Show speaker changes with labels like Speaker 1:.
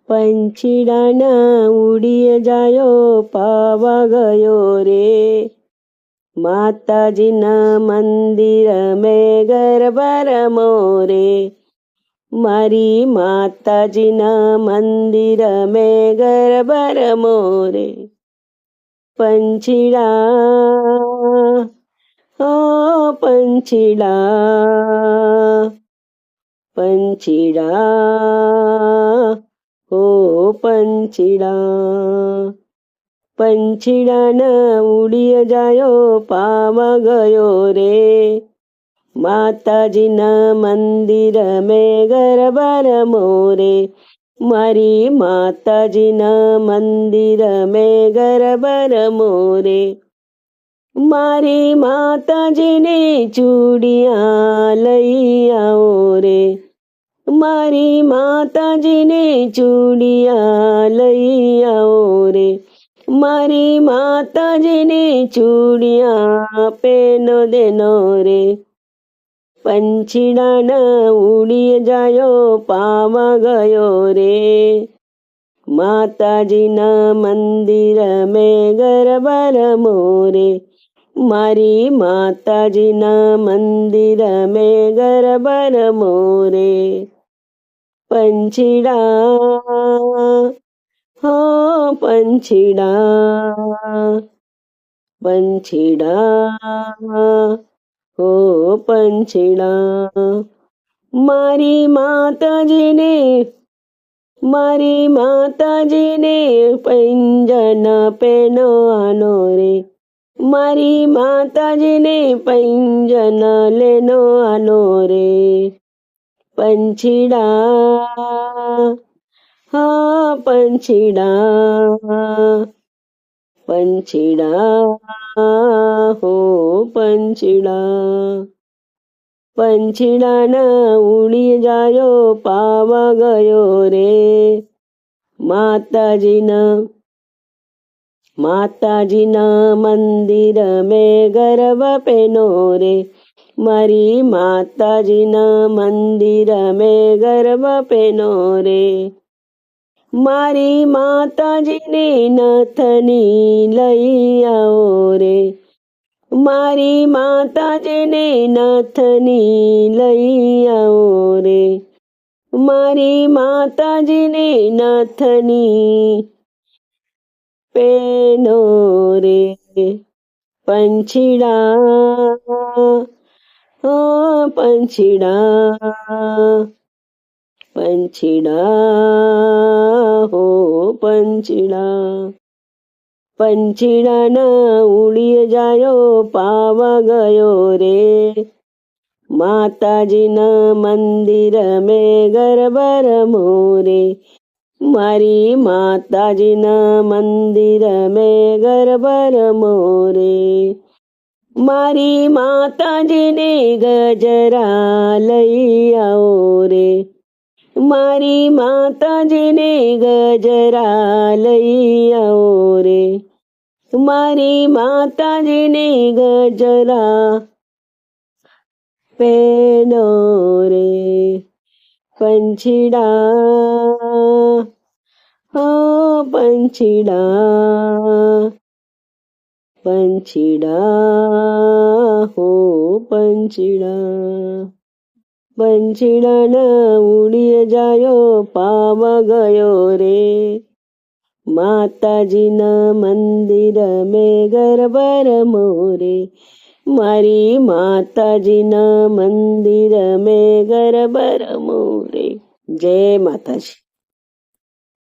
Speaker 1: પંછીડાના ઉડી જાયો પાવા ગયો રે, માતાજીના મંદિર મેં ગરબા રમો રે, મારી માતાજીના મંદિર મેં ગરબા રમો રે. પંછીડા હો પંછીડા, પંછીડા હો પંછીડા, પંછીડાના ઉડી જાયો પાવા ગયો રે, માતાજીના મંદિર મેં ગરબા રમો રે, મારી માતાજીના મંદિર મેં ગરબા રમો રે, મારી માતાજીને ચૂડિયા લઈ આવો રે, મારી માતાજીને ચૂડિયા લઈ આવો રે, મારી માતાજીને ચૂડિયા પેનો દેનો રે. પંછીડાના ઉડી જાયો પાવા ગયો રે, માતાજીના મંદિર મેં ગરબા રમો રે, મારી માતાજીના મંદિર મેં ગરબા રમો રે. પંછીડા હો પંછીડા, પંછીડા હો પંછીડા, મારી માતાજીને પંજન પહેરવાનો રે, મારી માતાજીને પંજન લેનો આનો રે. પંછીડા હા પંછીડા, પંછીડા હો પંછીડા, પંછીડાના ઉડી જાયો પાવા ગયો રે, માતાજીના મંદિર મેં ગરબા પેનો રે, મારી માતાજીના મંદિર મેં ગરબા પેનો રે, મારી માતાજીને નથની લઈ આવો રે, મારી માતાજીને નથની લઈ આવો રે, મારી માતાજીને નથની પેનો રે. પંછીડા હો પંછીડા, પંછીડા હો પંછીડા, પંછીડાના ઉડી જાયો પાવા ગયો રે, માતાજીના મંદિર મેં ગરબા રમો રે, મારી માતાજીના મંદિર મેં ગરબા રમો રે, મારી માતાજીને ગજરા લઈ આવો રે, મારી માતાજીને ગજરા લઈ આવો રે, મારી માતાજીને ગજરા પેનો રે. પંછીડા હો પંછીડા, પંછીડા હો પંછીડા, પંછીડાના ઉડી જાયો પાવા ગયો રે, માતાજીના મંદિર મેં ગરબા રમો રે, મારી માતાજીના મંદિર મેં ગરબા રમો રે. જય માતાજી.